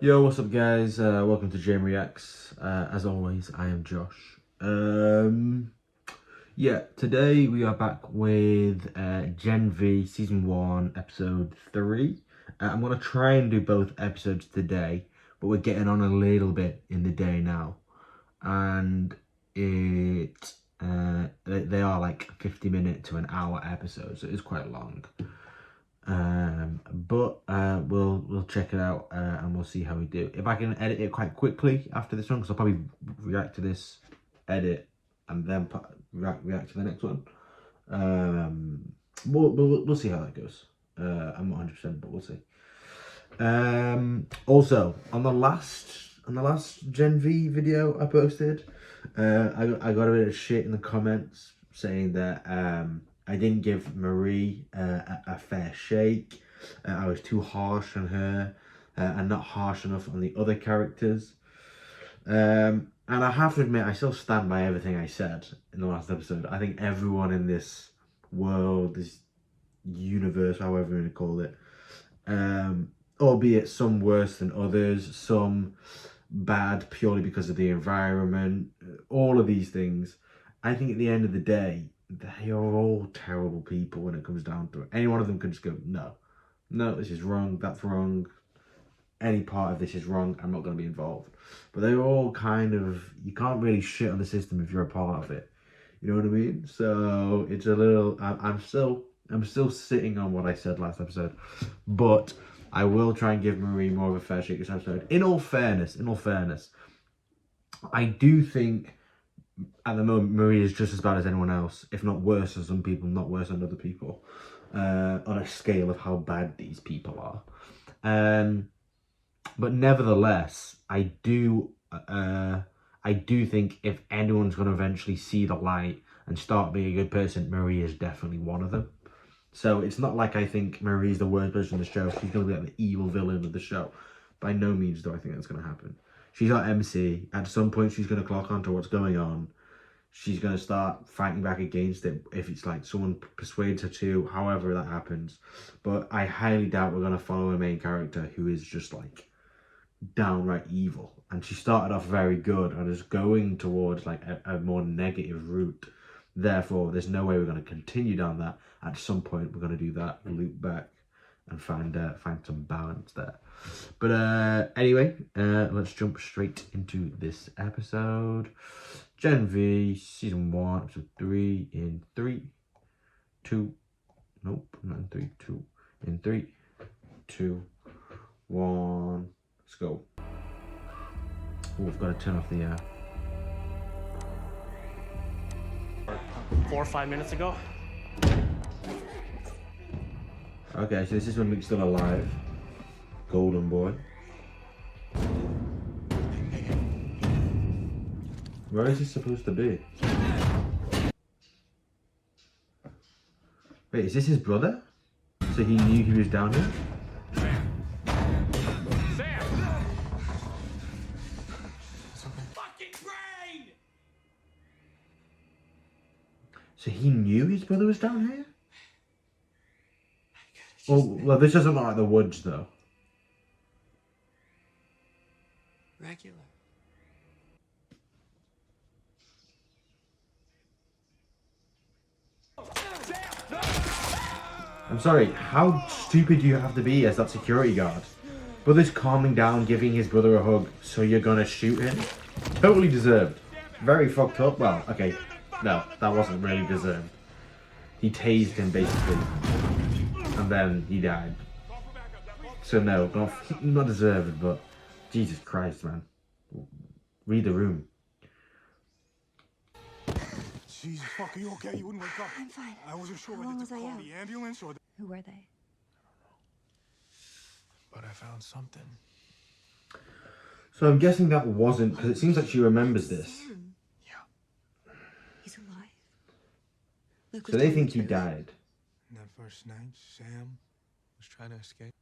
Yo, what's up guys? Welcome to Jam Reacts. As always, I am Josh. Yeah, today we are back with Gen V Season 1, Episode 3. I'm going to try and do both episodes today, but we're getting on a little bit in the day now. And they are like 50-minute to an hour episodes, so it's quite long. But we'll check it out and we'll see how we do. If I can edit it quite quickly after this one, because I'll probably react to this, edit, and then react to the next one. We'll see how that goes. I'm not 100%, but we'll see. Also on the last Gen V video I posted, I got a bit of shit in the comments saying that I didn't give Marie a fair shake. I was too harsh on her and not harsh enough on the other characters. And I have to admit, I still stand by everything I said in the last episode. I think everyone in this world, this universe, however you want to call it, albeit some worse than others, some bad purely because of the environment, all of these things, I think at the end of the day, they are all terrible people when it comes down to it. Any one of them could just go, no, this is wrong, that's wrong, any part of this is wrong, I'm not going to be involved. But they're all kind of, you can't really shit on the system if you're a part of it. You know what I mean? So it's a little, I'm still sitting on what I said last episode, but I will try and give Marie more of a fair shake this episode. In all fairness, I do think at the moment Marie is just as bad as anyone else, if not worse than some people, not worse than other people, on a scale of how bad these people are. But nevertheless, I do think if anyone's going to eventually see the light and start being a good person, Marie is definitely one of them. So it's not like I think Marie's the worst person in the show. She's going to be like the evil villain of the show. By no means do I think that's going to happen. She's our MC. At some point, she's going to clock on to what's going on. She's going to start fighting back against it if it's like someone persuades her to, however that happens. But I highly doubt we're going to follow a main character who is just like downright evil. And she started off very good and is going towards like a more negative route. Therefore, there's no way we're going to continue down that. At some point, we're going to do that, loop back, and find some balance there. But anyway, let's jump straight into this episode. Gen V, Season 1, Episode 3, in 3, 2, nope, not in 3, 2, in 3, 2, 1, let's go. Oh, we've got to turn off the 4 or 5 minutes ago. Okay, so this is when Luke's still alive. Golden boy. Where is he supposed to be? Wait, is this his brother? So he knew he was down here? So he knew his brother was down here? Well, this doesn't look like the woods, though. Regular. I'm sorry, how stupid do you have to be as that security guard? Brother's calming down, giving his brother a hug, so you're gonna shoot him? Totally deserved. Very fucked up. Well, okay, no, that wasn't really deserved. He tased him, basically. And then he died. So no, not deserved, but Jesus Christ, man. Read the room. Jesus, fuck, are you okay? You wouldn't wake up. I'm fine. I wasn't sure How long whether to was I call out? the ambulance or... Who were they? But I found something. So I'm guessing that wasn't, because it seems like she remembers this. Sam. Yeah. He's alive. Luke was So they telling think the he truth. died. And that first night, Sam was trying to escape.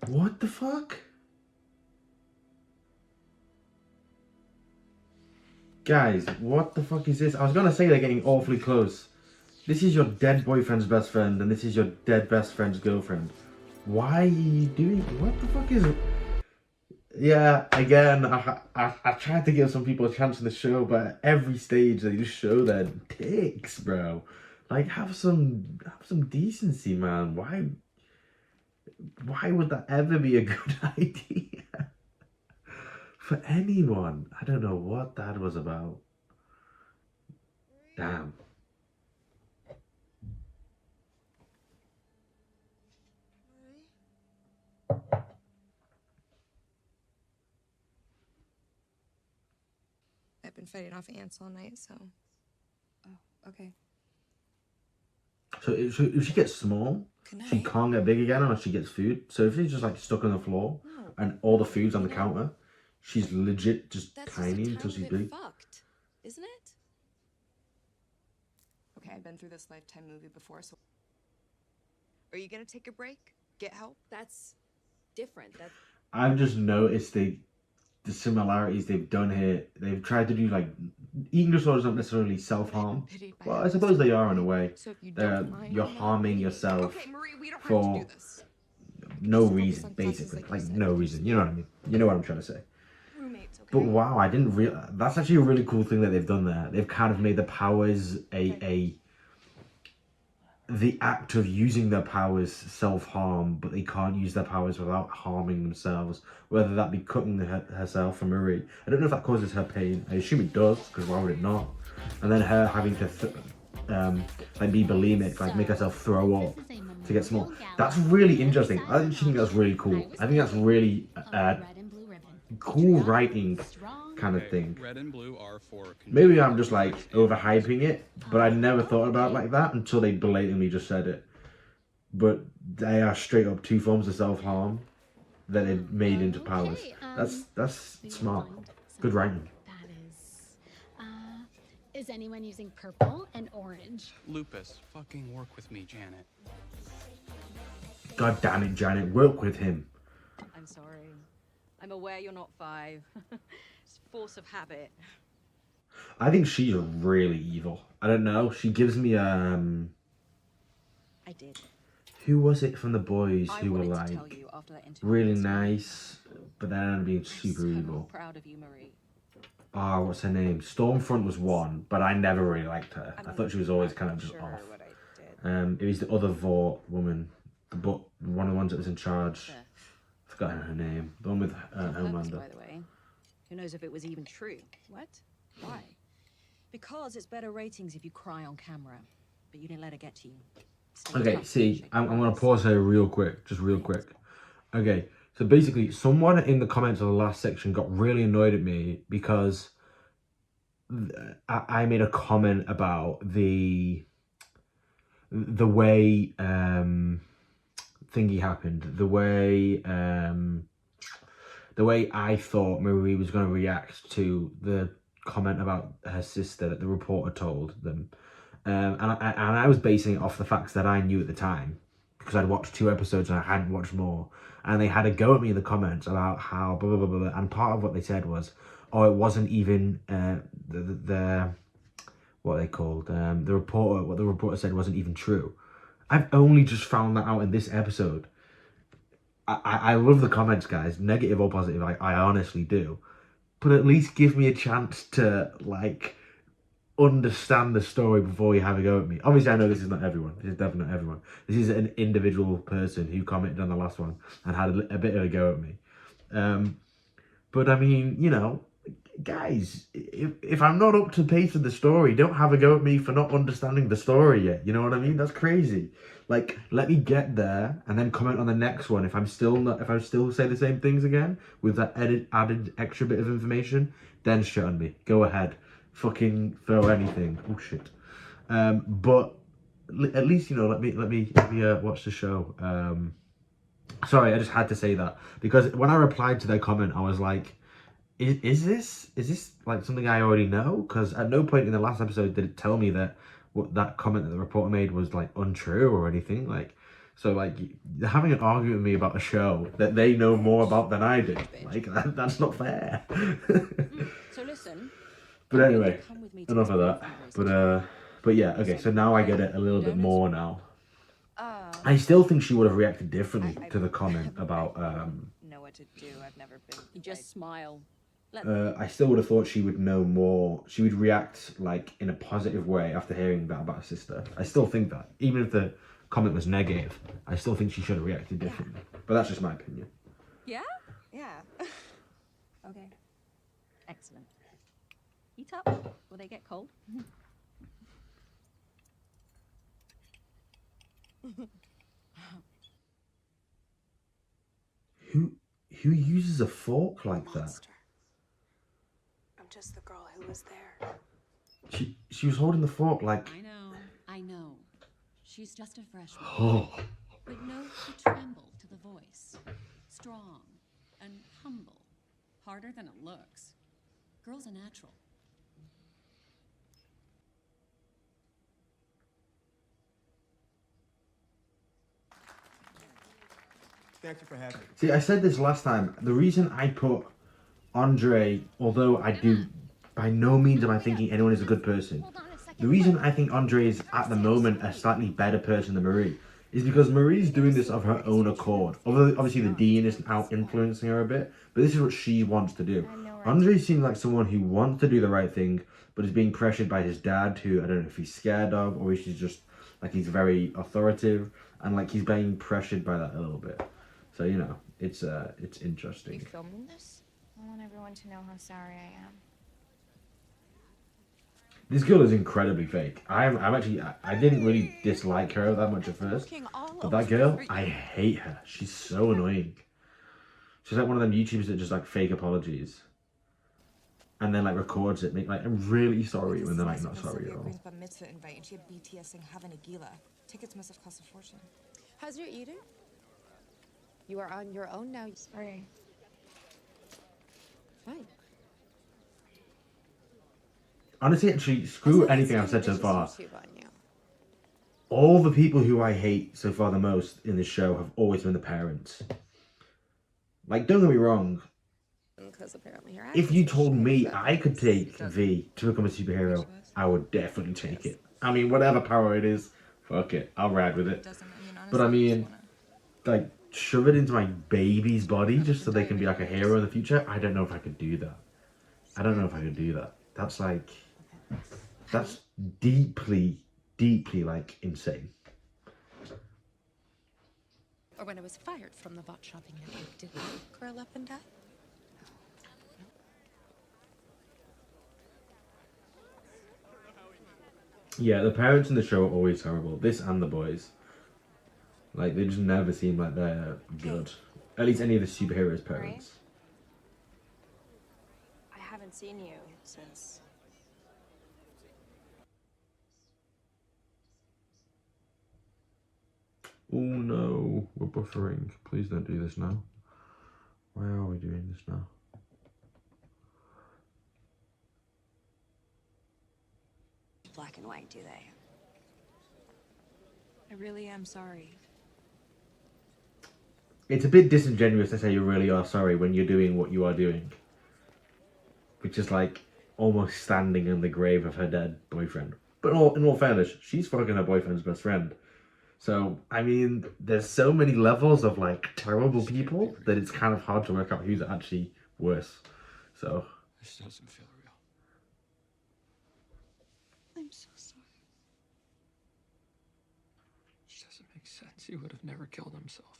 What the fuck? Guys, what the fuck is this? I was gonna say they're getting awfully close This is your dead boyfriend's best friend, and this is your dead best friend's girlfriend. Why are you doing? What the fuck is it? Yeah, again, I tried to give some people a chance in the show, but at every stage they just show their dicks, bro. Like, have some decency, man. Why would that ever be a good idea for anyone? I don't know what that was about. Damn. I've been fighting off ants all night, so. Oh, okay. So if she gets small, she can't get big again unless she gets food. So if she's just like stuck on the floor and all the food's on the counter, she's legit just tiny until she's big. Fucked, isn't it? Okay, I've been through this Lifetime movie before, so. Are you gonna take a break? Get help? That's different. I've just noticed the similarities they've done here. They've tried to do like eating disorders not necessarily self-harm. Well, I suppose they are in a way. So if you don't mind, You're harming yourself okay, Marie, we don't have for to do this. no Just focus reason, on classes basically. like Like you said. no reason. You know what I mean? You know what I'm trying to say. Roommates, okay? But wow, I didn't realize that's actually a really cool thing that they've done there. They've kind of made the powers the act of using their powers self-harm, but they can't use their powers without harming themselves, whether that be cutting herself for Marie. I don't know if that causes her pain. I assume it does, because why would it not? And then her having to like be bulimic, like make herself throw up to get small. That's really interesting. I think that's really cool. I think that's really cool writing kind of thing. Red and blue are for Maybe I'm just like overhyping it, but I never thought about it like that until they blatantly just said it. But they are straight up two forms of self-harm that they've made into powers. That's smart. Good writing. That is anyone using purple and orange? Lupus. Fucking work with me, Janet. God damn it, Janet, work with him. I'm sorry. I'm aware you're not 5. It's force of habit. I think she's really evil. I don't know. She gives me I did. who was it from the boys I who were wanted to tell like you after that interview really last week. nice, but then ended up being super I'm so evil. proud of you, Marie. Ah, what's her name? Stormfront was one, but I never really liked her. I mean, thought she was always I'm kind of not just sure off. what I did. It was the other Vought woman, but one of the ones that was in charge. There. Forgotten her name. The one with On purpose, Homelander. by the way. Who knows if it was even true? What? Why? Because it's better ratings if you cry on camera. But you didn't let it get to you. Stay Okay, tough, see, shake I'm gonna hands. pause here real quick, just real quick. Okay, so basically, someone in the comments of the last section got really annoyed at me because I made a comment about the way thingy happened, the way I thought Marie was going to react to the comment about her sister that the reporter told them. And I was basing it off the facts that I knew at the time, because I'd watched 2 episodes and I hadn't watched more. And they had a go at me in the comments about how blah, blah, blah, blah. And part of what they said was, oh, it wasn't even the what are they called? The reporter, what the reporter said wasn't even true. I've only just found that out in this episode. I love the comments, guys, negative or positive. I honestly do. But at least give me a chance to, like, understand the story before you have a go at me. Obviously, I know this is not everyone. This is definitely not everyone. This is an individual person who commented on the last one and had a bit of a go at me. But, I mean, you know, guys, if I'm not up to pace with the story, don't have a go at me for not understanding the story yet. You know what I mean? That's crazy. Like, let me get there and then comment on the next one. If I still say the same things again with that added extra bit of information, then shut on me. Go ahead, fucking throw anything. Oh shit. But at least, you know, let me watch the show. Sorry, I just had to say that because when I replied to their comment, I was like, is this like something I already know? Because at no point in the last episode did it tell me that what that comment that the reporter made was like untrue or anything. Like, so like they're having an argument with me about a show that they know more about than I do. Like that's not fair. So listen. But anyway, come with me to enough this of that. fundraiser But tomorrow. But yeah, okay, so now I get it a little bit more now. Uh, I still think she would have reacted differently to the comment about, know what to do. I've never been. You just smile. Let I still would have thought she would know more. She would react like in a positive way after hearing that about her sister. I still think that. Even if the comment was negative, I still think she should have reacted differently. But that's just my opinion. Yeah? Yeah. Okay. Excellent. Heat up. Will they get cold? Who uses a fork like that? Monster. I'm just the girl who was there. She was holding the fork like, I know. She's just a freshman. oh. But note the tremble to the voice. Strong and humble. Harder than it looks. Girl's a natural. Thank you for having me. See, I said this last time. The reason I put Andre, although I do, by no means am I thinking anyone is a good person. The reason I think Andre is at the moment a slightly better person than Marie is because Marie's doing this of her own accord. Although obviously the dean is out influencing her a bit, but this is what she wants to do. Andre seems like someone who wants to do the right thing, but is being pressured by his dad, who I don't know if he's scared of, or if he's just like he's very authoritative, and like he's being pressured by that a little bit. So you know, it's interesting. You filming this? I want everyone to know how sorry I am. This girl is incredibly fake. I'm actually, I didn't really dislike her that much at first, but that girl, I hate her. She's so annoying. She's like one of them YouTubers that just like fake apologies, and then like records it, like I'm really sorry when they're like not sorry at all. Bar mitzvah invite, and she had BTS sing "Have a Nagila." Tickets must have cost a fortune. How's your eating? You are on your own now. Sorry. Fine. Honestly, actually, screw anything I've said so far. YouTube on you. All the people who I hate so far the most in this show have always been the parents. Like, don't get me wrong. Because apparently her If you told me I could take V to become a superhero, I would definitely take it. I mean, whatever power it is, fuck it. I'll ride with it. But I mean, like, shove it into my baby's body just so they can be like a hero in the future? I don't know if I could do that. I don't know if I could do that. That's like, that's deeply, deeply like insane. Or when I was fired from the bot shopping network, did you curl up and die? Yeah, the parents in the show are always horrible. This and the boys. Like, they just never seem like they're good. At least any of the superheroes' parents. I haven't seen you since. Oh no, we're buffering. Please don't do this now. Why are we doing this now? Black and white, do they? I really am sorry. It's a bit disingenuous to say you really are sorry when you're doing what you are doing. Which is like almost standing in the grave of her dead boyfriend. But in all fairness, she's fucking her boyfriend's best friend. So, I mean, there's so many levels of like terrible people that it's kind of hard to work out who's actually worse. So. This doesn't feel real. I'm so sorry. Which doesn't make sense. He would have never killed himself.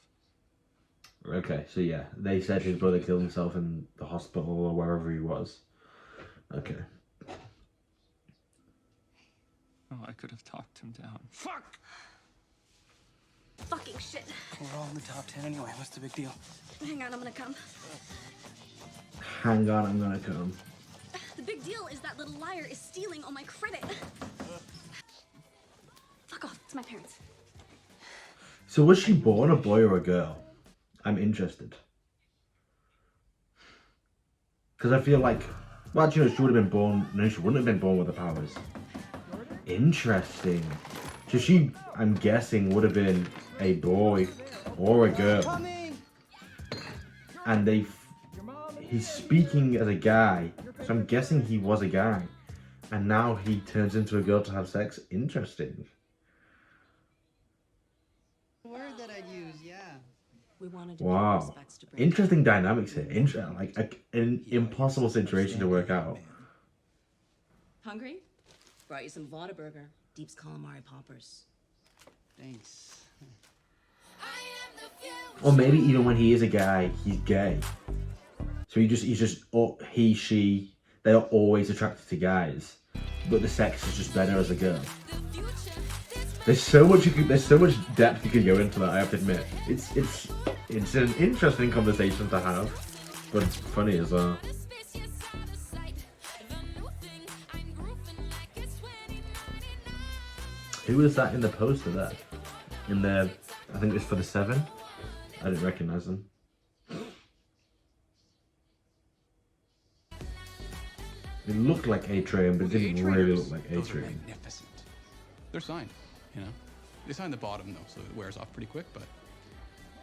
Okay, so yeah, they said his brother killed himself in the hospital or wherever he was. Okay. Oh, I could have talked him down. Fuck! Fucking shit. We're all in the top 10 anyway. What's the big deal? Hang on, I'm gonna come. Hang on, I'm gonna come. The big deal is that little liar is stealing all my credit. Fuck off. It's my parents. So was she born a boy or a girl? I'm interested. Because I feel like, well, actually, no, she would have been born. No, she wouldn't have been born with the powers. Interesting. So she, I'm guessing, would have been a boy or a girl. And he's speaking as a guy. So I'm guessing he was a guy. and now he turns into a girl to have sex. Interesting. Word that I'd use, yeah. We wanted to Wow. Interesting dynamics here. Like an impossible situation to work out. Hungry? Brought you some Whataburger. Deep's calamari poppers. Thanks. Or maybe even when he is a guy, he's gay. So he's just, or he, she, they are always attracted to guys, but the sex is just better as a girl. There's so much depth you could go into that. I have to admit, it's an interesting conversation to have, but it's funny as well. Who was that in the poster there? In the, I think it was for the 7. I didn't recognize them. It looked like A-Train, but it didn't really look like A-Train. Magnificent. They're signed, you know. They signed the bottom though, so it wears off pretty quick. But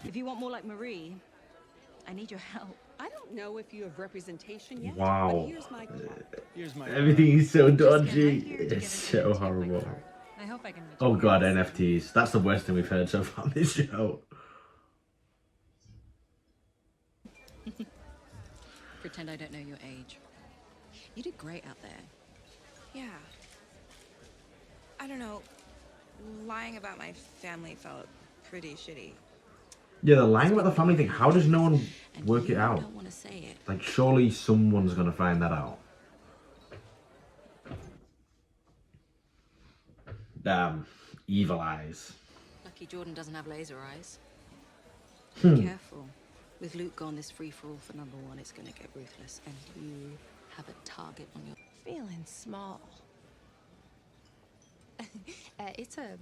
if you want more like Marie, I need your help. I don't know if you have representation yet. Wow. But here's my Everything is so dodgy. It's so horrible. I hope I can. Oh god, NFTs. That's the worst thing we've heard so far on this show. Pretend I don't know your age. You did great out there. Yeah. I don't know. Lying about my family felt pretty shitty. Yeah, the lying about the family thing. How does no one And work it you out? don't want to say it. Like, surely someone's gonna find that out. Damn. Evil eyes. Lucky Jordan doesn't have laser eyes. Hmm. Be careful. With Luke gone, this free-for-all for number 1, it's gonna get ruthless. And you have a target on your... feeling small. It's a.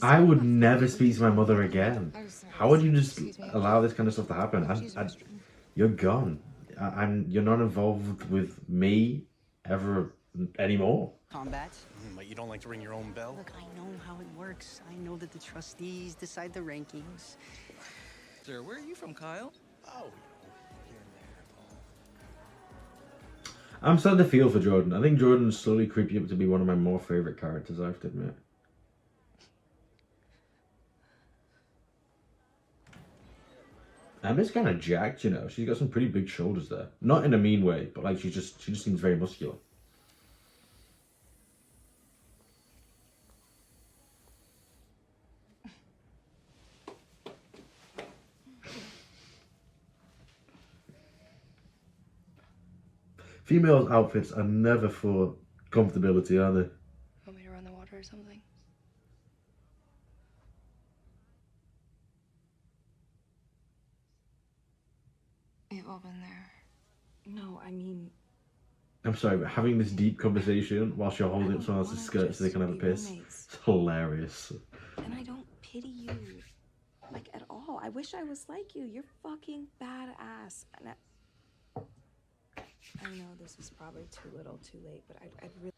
I would never speak to my mother again. How would you just allow this kind of stuff to happen? You're gone. You're not involved with me ever anymore. Combat. But you don't like to ring your own bell? Look, I know how it works. I know that the trustees decide the rankings. Sir, where are you from, Kyle? Oh, here and there, Paul. I'm starting to feel for Jordan. I think Jordan's slowly creeping up to be one of my more favourite characters, I have to admit. Emma's kind of jacked, you know. She's got some pretty big shoulders there. Not in a mean way, but like she just seems very muscular. Females' outfits are never for comfortability, are they? Want me to run the water or something? You've all been there. No, I mean. I'm sorry, but having this deep conversation whilst you're holding up someone else's skirt so they can have a piss, it's hilarious. And I don't pity you, like, at all. I wish I was like you. You're fucking badass. And I know this is probably too little, too late, but I'd really.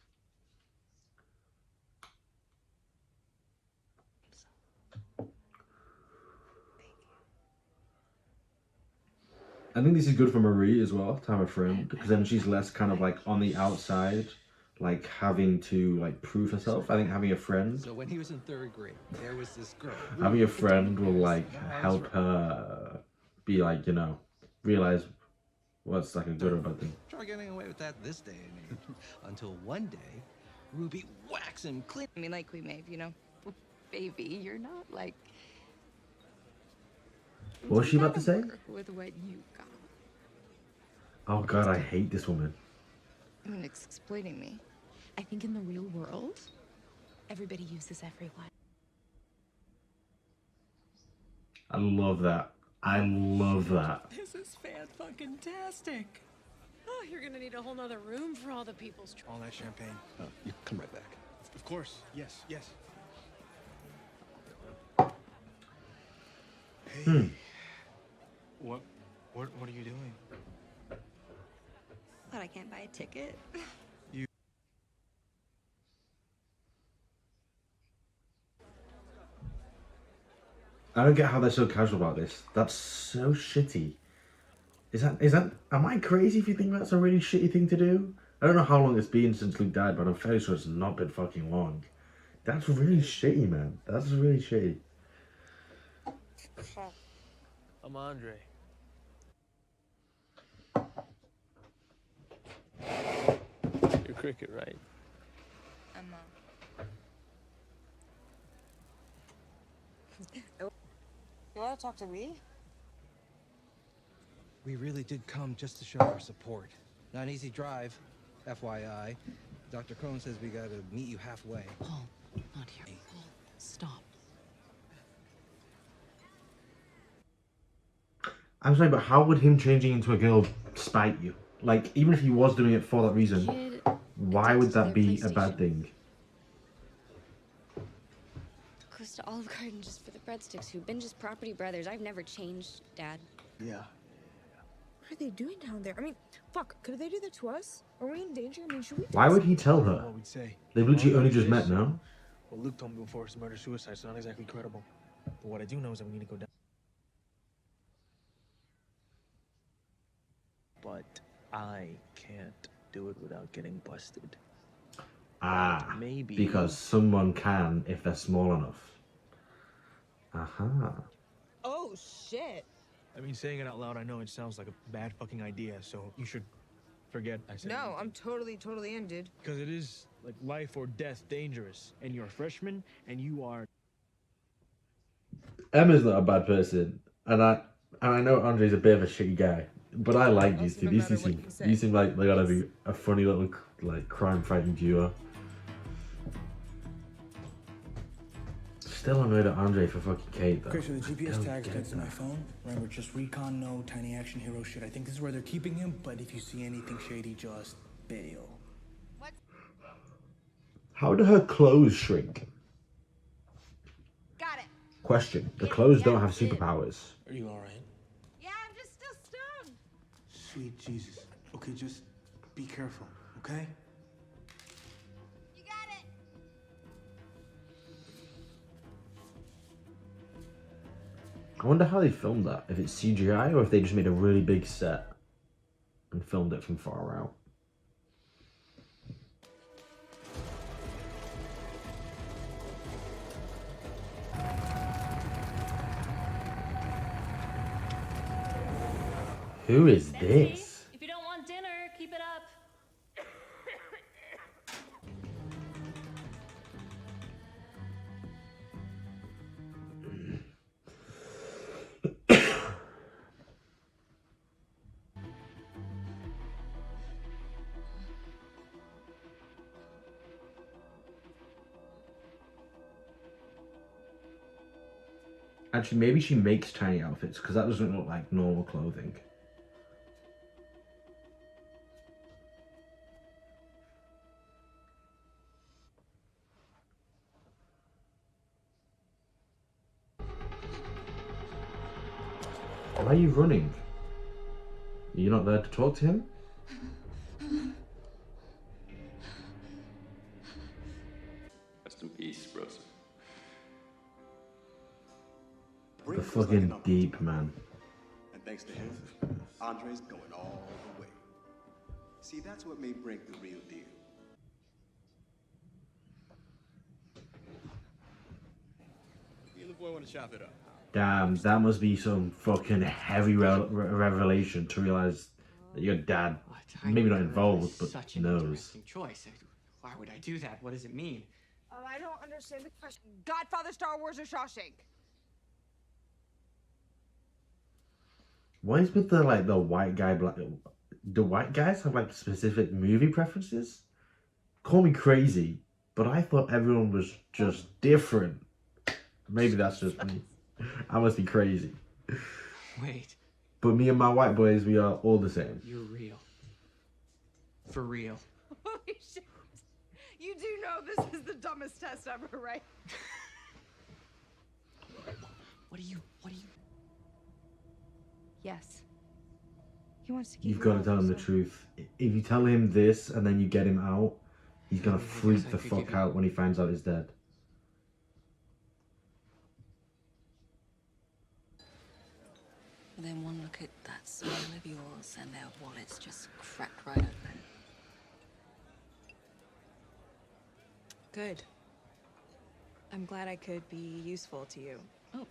I think this is good for Marie as well, to have a friend, because then she's less kind of like on the outside, like having to like prove herself. I think having a friend, So when he was in 3rd grade, there was this girl. having a friend will like help her be like, you know, realize what's like a good or bad thing. Try getting away with that this day and age. Until one day, Ruby whacks him clean. I mean, like we made, you know? Baby, you're not like. What was she about to say? With what you got. Oh god, I hate this woman. I mean, it's exploiting me. I think in the real world, everybody uses everyone. I love that. I love that. This is fan-fucking-tastic. Oh, you're gonna need a whole nother room for all the people's. All that champagne. you come right back. Of course. Yes, yes. Hey. What are you doing? But I can't buy a ticket. I don't get how they're so casual about this. That's so shitty. Is that, am I crazy if you think that's a really shitty thing to do? I don't know how long it's been since Luke died, but I'm fairly sure it's not been fucking long. That's really shitty, man. That's really shitty. I'm Andre. You're Cricket, right? Emma. You want to talk to me? We really did come just to show our support. Not an easy drive, FYI. Dr. Cohn says we gotta meet you halfway. Paul, not here. Paul, stop. I'm sorry, but how would him changing into a girl spite you? Like, even if he was doing it for that reason, Kid why would that addicted be to their a bad PlayStation. thing? Goes to Olive Garden just for the breadsticks. Who binges Property Brothers? I've never changed, Dad. Yeah. What are they doing down there? I mean, fuck, could they do that to us? Are we in danger? I mean, should we do Why would he tell her? What we'd say. They've literally All I only know just is met, no? Well, Luke told me before it's murder-suicide, so not exactly credible. But what I do know is that we need to go down. But I can't do it without getting busted. Ah, Maybe. because someone can if they're small enough. Aha. Oh, shit. I mean, saying it out loud, I know it sounds like a bad fucking idea, so you should forget I said No, anything. I'm totally in, dude. Because it is, like, life or death dangerous. And you're a freshman, and you are... Emma's not a bad person, and I know Andre's a bit of a shitty guy, but I like these two. no These matter two what seem you say. these seem like they gotta be a funny little like crime-fighting duo. Still annoyed at Andre for fucking Kate though. Okay, so the GPS Don't tag's get connected to my that. phone. Remember, just recon, no tiny action hero shit. I think this is where they're keeping him, but if you see anything shady, just bail. How do her clothes shrink? Got it. Question: the clothes don't have superpowers. Are you alright? Yeah, I'm just still stoned. Sweet Jesus. Okay, just be careful, okay? You got it. I wonder how they filmed that. If it's CGI or if they just made a really big set and filmed it from far out. Who is this? If you don't want dinner, keep it up. Actually, maybe she makes tiny outfits because that doesn't look like normal clothing. Why are you running? Are you not there to talk to him? Rest in peace, Rosa. The fucking deep man. And thanks to him, Andre's going all the way. See, that's what made Brink the real deal. You and the boy want to chop it up. Damn, that must be some fucking heavy revelation to realize that your dad, maybe not involved, but Such an knows. interesting choice. Why would I do that? What does it mean? I don't understand the question. Godfather, Star Wars, or Shawshank? What is with the like the white guy black? Do white guys have like specific movie preferences? Call me crazy, but I thought everyone was just different. Maybe that's just me. I must be crazy. Wait, But me and my white boys, we are all the same. you're real. For real. Holy shit. You do know this is the dumbest test ever, right? What do you... Yes. He wants to keep You've got to tell him the truth. If you tell him this and then you get him out, he's gonna freak the fuck out when he finds out he's dead. Then one look at that smile of yours and their wallets just cracked right open. Good. I'm glad I could be useful to you. Oh,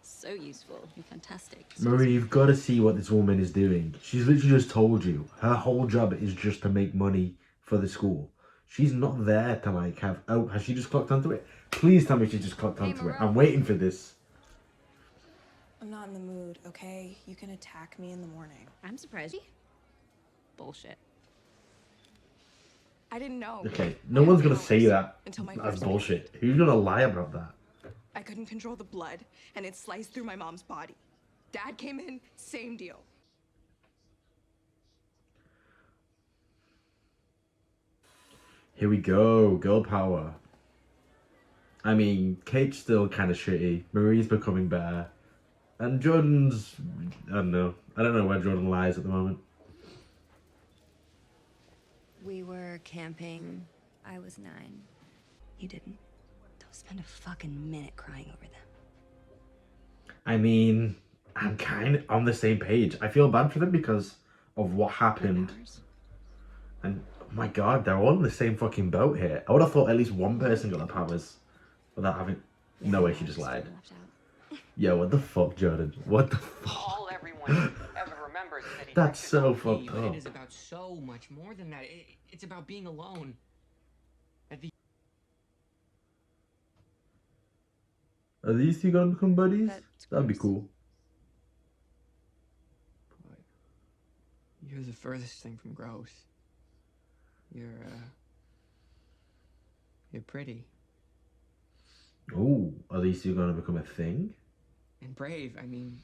so useful. You're fantastic. Marie, you've got to see what this woman is doing. She's literally just told you her whole job is just to make money for the school. She's not there to like have... Oh, has she just clocked onto it? Please tell me she just clocked onto it. I'm waiting for this. I'm not in the mood, okay? You can attack me in the morning. I'm surprised. Bullshit. I didn't know. Okay, no one's going to say that. Until my That's first bullshit. Who's going to lie about that? I couldn't control the blood, and it sliced through my mom's body. Dad came in, same deal. Here we go, girl power. I mean, Kate's still kind of shitty. Marie's becoming better. And Jordan's... I don't know. I don't know where Jordan lies at the moment. We were camping. I was 9. You didn't? Don't spend a fucking minute crying over them. I mean, I'm kind of on the same page. I feel bad for them because of what happened. And, oh my god, they're all in the same fucking boat here. I would have thought at least one person got the powers without having... No way, she just lied. Yo, what the fuck, Jordan? What the fuck? All everyone ever remembers is that he That's texted so me, fucked but up. it is about so much more than that. It's about being alone. At the Are these two gonna become buddies? That'd be cool. You're the furthest thing from gross. You're pretty. Oh, are these two gonna become a thing? And brave. I mean,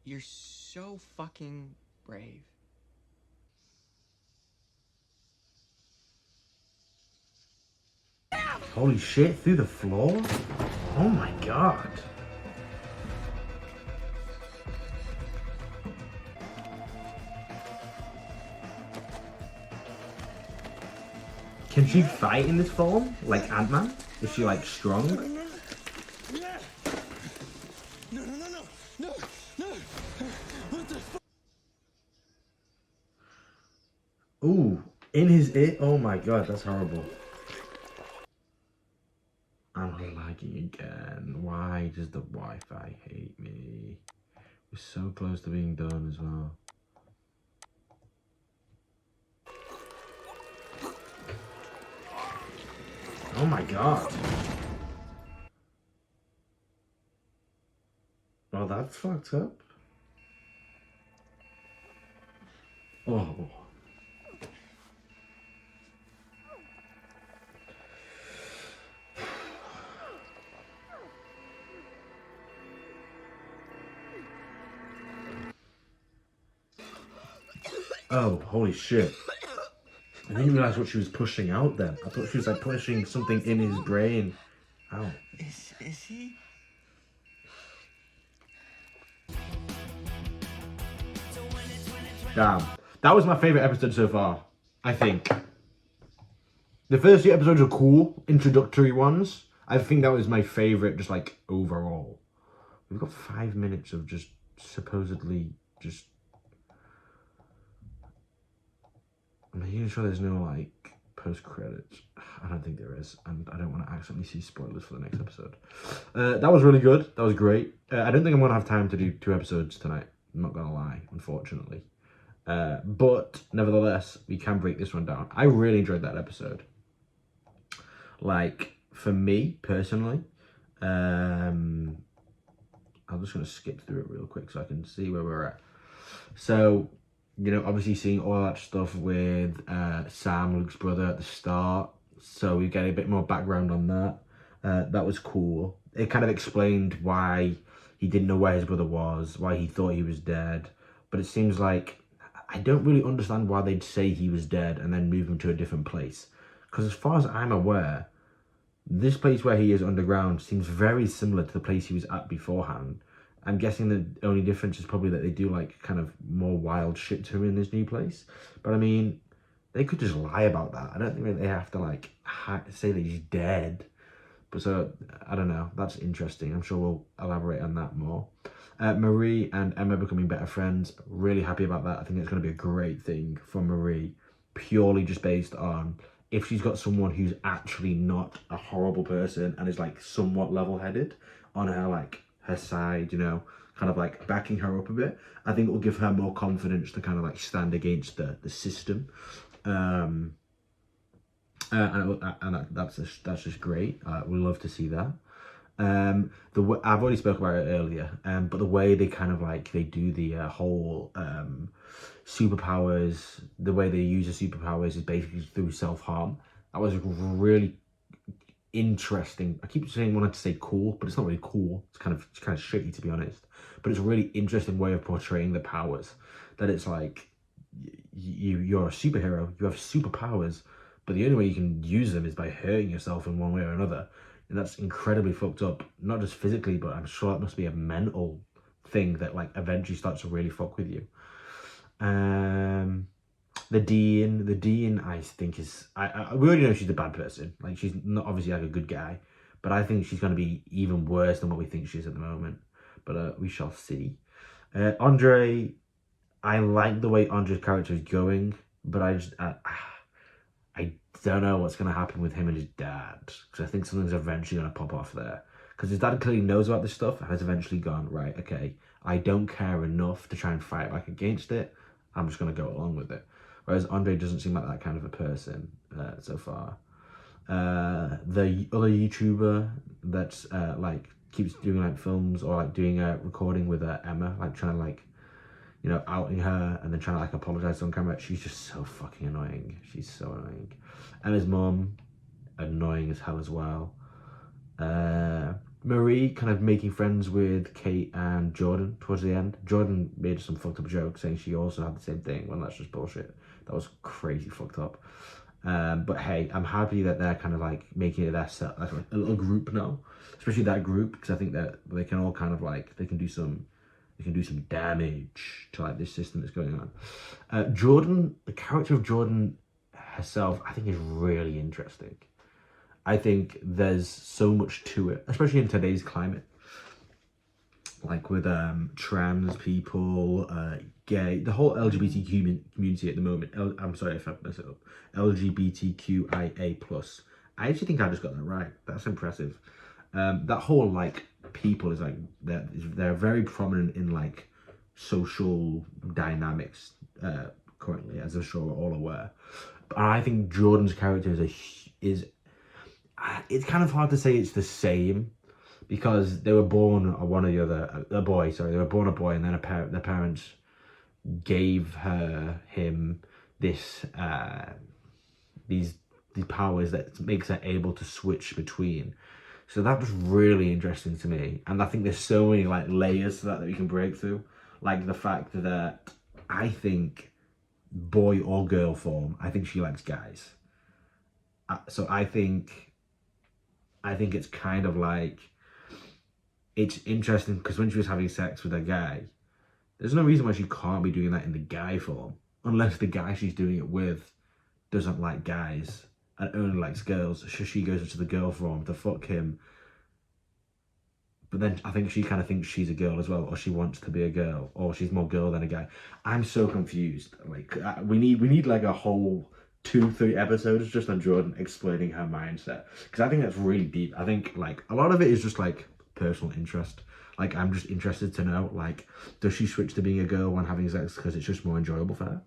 you're so fucking brave. Holy shit, through the floor? Oh my god. Can she fight in this form? Like Ant-Man? Is she like strong? Ooh, in his ear? Oh my god, that's horrible. I'm lagging again. Why does the Wi-Fi hate me? We're so close to being done as well. Oh my god. Well, that's fucked up. Oh. Oh, holy shit. I didn't realize what she was pushing out then. I thought she was like pushing something in his brain. Ow. Is he? Damn. That was my favourite episode so far, I think. The first 2 episodes are cool, introductory ones. I think that was my favourite, just like overall. We've got 5 minutes of just supposedly just... I'm even sure there's no like post-credits. I don't think there is, and I don't want to accidentally see spoilers for the next episode. That was really good. That was great. I don't think I'm going to have time to do 2 episodes tonight. I'm not going to lie, unfortunately. But nevertheless, we can break this one down. I really enjoyed that episode. Like, for me, personally, I'm just going to skip through it real quick so I can see where we're at. So, you know, obviously seeing all that stuff with Sam, Luke's brother at the start. So we get a bit more background on that. That was cool. It kind of explained why he didn't know where his brother was, why he thought he was dead. But it seems like, I don't really understand why they'd say he was dead and then move him to a different place. Because as far as I'm aware, this place where he is underground seems very similar to the place he was at beforehand. I'm guessing the only difference is probably that they do like kind of more wild shit to him in this new place. But I mean, they could just lie about that. I don't think they have to like say that he's dead. But so, I don't know. That's interesting. I'm sure we'll elaborate on that more. Marie and Emma becoming better friends. Really happy about that. I think it's going to be a great thing for Marie. Purely just based on if she's got someone who's actually not a horrible person and is like somewhat level-headed on her like her side, you know, kind of like backing her up a bit, I think it will give her more confidence to kind of like stand against the system. And that's just great. We love to see that. I've already spoke about it earlier, but the way they kind of like they do the whole superpowers, the way they use the superpowers is basically through self-harm. That was really interesting. I keep saying wanted to say cool, but it's not really cool. It's kind of shitty, to be honest. But it's a really interesting way of portraying the powers. That it's like you're a superhero, you have superpowers, but the only way you can use them is by hurting yourself in one way or another. And that's incredibly fucked up, not just physically, but I'm sure that must be a mental thing that like eventually starts to really fuck with you. The Dean, I think is, we already know she's a bad person. Like, she's not obviously like a good guy, but I think she's going to be even worse than what we think she is at the moment. But we shall see. Andre, I like the way Andre's character is going, but I don't know what's going to happen with him and his dad, because I think something's eventually going to pop off there. Because his dad clearly knows about this stuff and has eventually gone, right, okay, I don't care enough to try and fight back against it. I'm just going to go along with it. Whereas Andre doesn't seem like that kind of a person so far. The other YouTuber that's like keeps doing like films or like doing a recording with Emma, like trying to like, you know, outing her and then trying to like apologize on camera. She's just so fucking annoying. She's so annoying. Emma's mum, annoying as hell as well. Marie kind of making friends with Kate and Jordan towards the end. Jordan made some fucked up joke saying she also had the same thing, when that's just bullshit. That was crazy fucked up. But hey, I'm happy that they're kind of like making it their set, like a little group now, especially that group, because I think that they can all kind of like, they can do some damage to like this system that's going on. Jordan, the character of Jordan herself, I think is really interesting. I think there's so much to it, especially in today's climate. Like with trans people, gay, the whole LGBTQ community at the moment. I'm sorry if I messed it up. LGBTQIA+. I actually think I just got that right. That's impressive. That whole like people is like, they're very prominent in like social dynamics currently, as I'm sure we're all aware. But I think Jordan's character is it's kind of hard to say it's the same, because they were born one or the other, a boy, sorry, they were born a boy, and then their parents gave him this, these powers that makes her able to switch between. So that was really interesting to me. And I think there's so many like layers to that we can break through. Like the fact that I think boy or girl form, I think she likes guys. So I think it's kind of like, it's interesting because when she was having sex with a guy, there's no reason why she can't be doing that in the guy form, unless the guy she's doing it with doesn't like guys and only likes girls. So she goes into the girl form to fuck him. But then I think she kind of thinks she's a girl as well, or she wants to be a girl, or she's more girl than a guy. I'm so confused. Like we need like a whole 2-3 episodes just on Jordan explaining her mindset, because I think that's really deep. I think like a lot of it is just like personal interest. Like I'm just interested to know, like, does she switch to being a girl when having sex because it's just more enjoyable for her?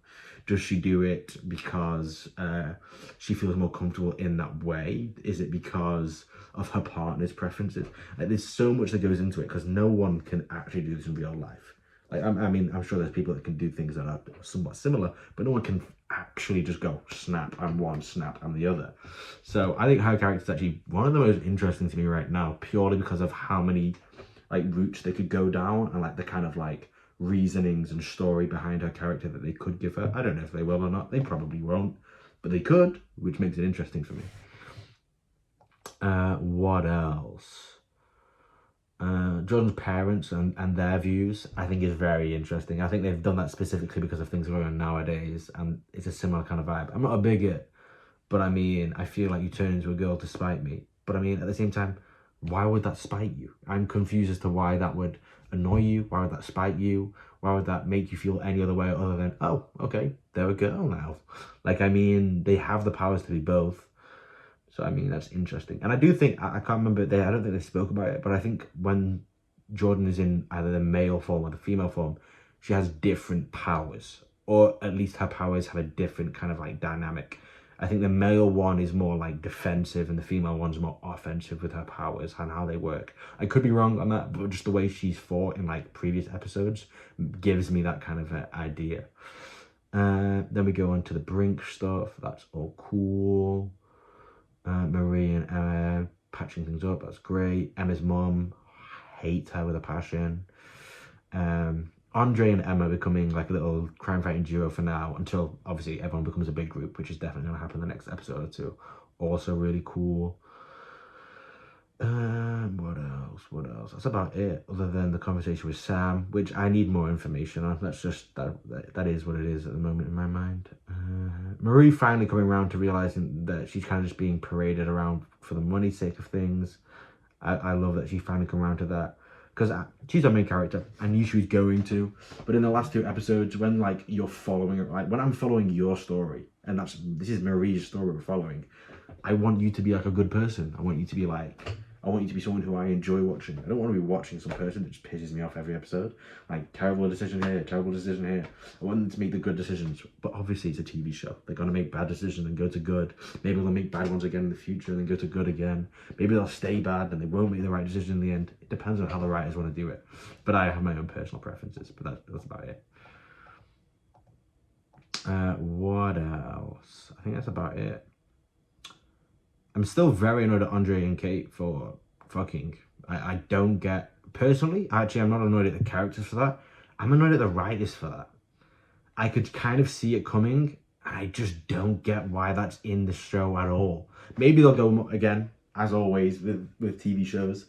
Does she do it because she feels more comfortable in that way? Is it because of her partner's preferences? Like, there's so much that goes into it, because no one can actually do this in real life. Like, I mean, I'm sure there's people that can do things that are somewhat similar, but no one can actually just go, snap, I'm one, snap, I'm the other. So I think her character is actually one of the most interesting to me right now, purely because of how many like routes they could go down, and like the kind of like reasonings and story behind her character that they could give her. I don't know if they will or not. They probably won't, but they could, which makes it interesting for me. What else? Jordan's parents and their views, I think, is very interesting. I think they've done that specifically because of things going on nowadays, and it's a similar kind of vibe. I'm not a bigot, but I mean, I feel like you turn into a girl to spite me. But I mean, at the same time, why would that spite you? I'm confused as to why that would annoy you. Why would that spite you? Why would that make you feel any other way other than, oh, okay, they're a girl now? Like, I mean, they have the powers to be both. So, I mean, that's interesting. And I do think, I can't remember, I don't think they spoke about it, but I think when Jordan is in either the male form or the female form, she has different powers. Or at least her powers have a different kind of like dynamic. I think the male one is more like defensive and the female one's more offensive with her powers and how they work. I could be wrong on that, but just the way she's fought in like previous episodes gives me that kind of idea. Then we go on to the Brink stuff. That's all cool. Marie and Emma patching things up. That's great. Emma's mum, hates her with a passion. Andre and Emma becoming like a little crime fighting duo for now until obviously everyone becomes a big group, which is definitely going to happen in the next episode or two. Also really cool. What else? That's about it, other than the conversation with Sam, which I need more information on. That's just, that is what it is at the moment in my mind. Marie finally coming around to realizing that she's kind of just being paraded around for the money sake of things. I love that she finally come around to that. Because she's our main character. I knew she was going to. But in the last 2 episodes, when like you're following it, like when I'm following your story, and this is Marie's story we're following, I want you to be like a good person. I want you to be someone who I enjoy watching. I don't want to be watching some person that just pisses me off every episode. Like, terrible decision here, terrible decision here. I want them to make the good decisions. But obviously it's a TV show. They're going to make bad decisions and go to good. Maybe they'll make bad ones again in the future and then go to good again. Maybe they'll stay bad and they won't make the right decision in the end. It depends on how the writers want to do it. But I have my own personal preferences. But that's about it. What else? I think that's about it. I'm still very annoyed at Andre and Kate for fucking. I don't get, personally, actually I'm not annoyed at the characters for that. I'm annoyed at the writers for that. I could kind of see it coming, and I just don't get why that's in the show at all. Maybe they'll go, again, as always with TV shows,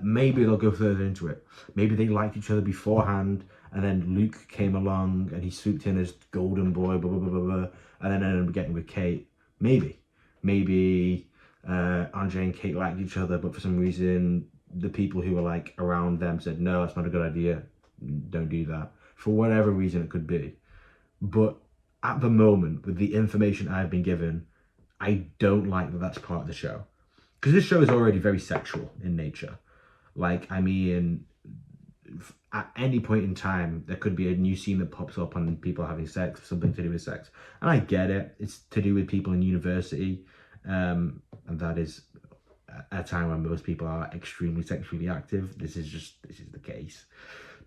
maybe they'll go further into it. Maybe they liked each other beforehand, and then Luke came along and he swooped in as golden boy, blah, blah, blah, blah, blah, and then ended up getting with Kate. Maybe Andre and Kate liked each other, but for some reason the people who were like around them said, no, that's not a good idea, don't do that, for whatever reason it could be. But at the moment, with the information I've been given, I don't like that that's part of the show, because this show is already very sexual in nature. Like, I mean, at any point in time there could be a new scene that pops up on people having sex, something to do with sex, and I get it, it's to do with people in university. And that is a time when most people are extremely sexually active. This is the case.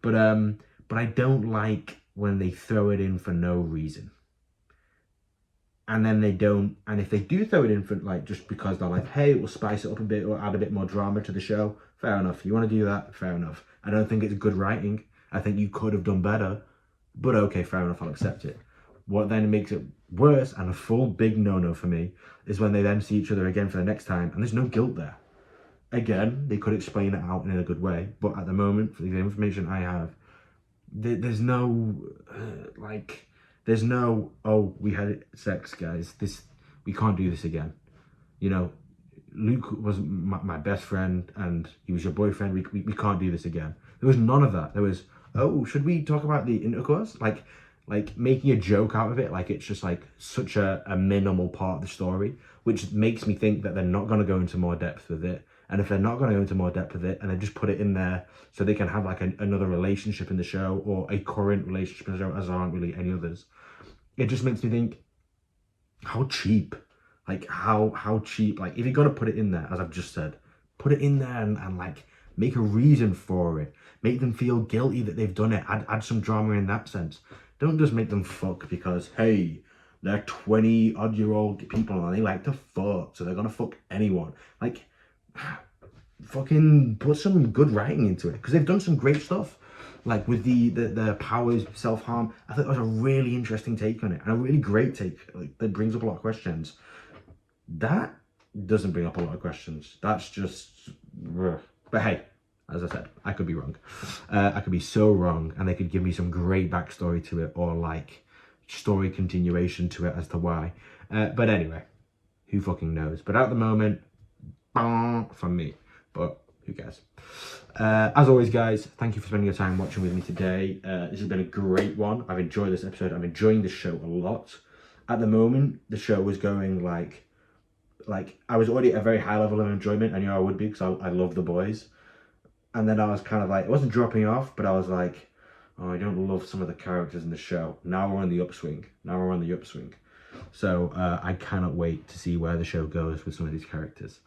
But I don't like when they throw it in for no reason. And then they don't, and if they do throw it in for like, just because they're like, hey, we'll spice it up a bit or add a bit more drama to the show, fair enough. You want to do that, fair enough. I don't think it's good writing. I think you could have done better, but okay, fair enough, I'll accept it. What then makes it worse, and a full big no-no for me, is when they then see each other again for the next time, and there's no guilt there. Again, they could explain it out in a good way, but at the moment, for the information I have, there's no, oh, we had sex, guys, we can't do this again. You know, Luke was my best friend, and he was your boyfriend, we can't do this again. There was none of that. There was, oh, should we talk about the intercourse? Like making a joke out of it, like it's just like such a minimal part of the story, which makes me think that they're not going to go into more depth with it. And if they're not going to go into more depth with it, and they just put it in there so they can have like another relationship in the show, or a current relationship in the show, as there aren't really any others, it just makes me think, how cheap, like how cheap, like if you're going to put it in there, as I've just said, put it in there and like make a reason for it, make them feel guilty that they've done it, add some drama in that sense. Don't just make them fuck because, hey, they're 20-odd-year-old people and they like to fuck, so they're gonna fuck anyone. Like, fucking put some good writing into it, because they've done some great stuff. Like with the powers, self-harm, I thought that was a really interesting take on it, and a really great take, like, that brings up a lot of questions. That doesn't bring up a lot of questions. That's just, but hey, as I said, I could be wrong. I could be so wrong, and they could give me some great backstory to it, or like story continuation to it as to why. But anyway, who fucking knows? But at the moment, from me. But who cares? As always, guys, thank you for spending your time watching with me today. This has been a great one. I've enjoyed this episode. I'm enjoying this show a lot. At the moment, the show was going like I was already at a very high level of enjoyment. I knew I would be because I love the boys. And then I was kind of like, it wasn't dropping off, but I was like, oh, I don't love some of the characters in the show. Now we're on the upswing. So I cannot wait to see where the show goes with some of these characters.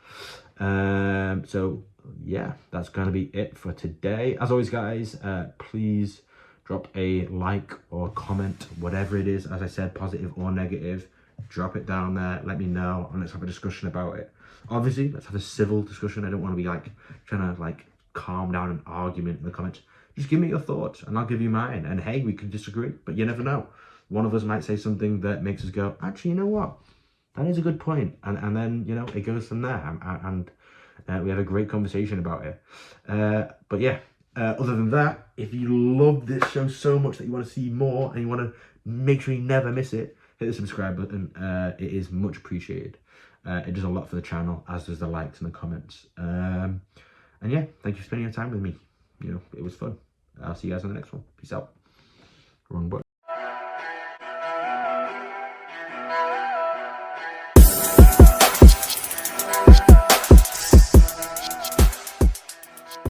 So yeah, that's going to be it for today. As always, guys, please drop a like or comment, whatever it is. As I said, positive or negative, drop it down there. Let me know, and let's have a discussion about it. Obviously, let's have a civil discussion. I don't want to be like trying to like calm down an argument in the comments. Just give me your thoughts and I'll give you mine. And hey, we can disagree, but you never know. One of us might say something that makes us go, actually, you know what? That is a good point. And then, you know, it goes from there. And we have a great conversation about it. But yeah, other than that, if you love this show so much that you want to see more and you want to make sure you never miss it, hit the subscribe button. It is much appreciated. It does a lot for the channel, as does the likes and the comments. And yeah, thank you for spending your time with me. You know, it was fun. I'll see you guys on the next one. Peace out. Wrong button.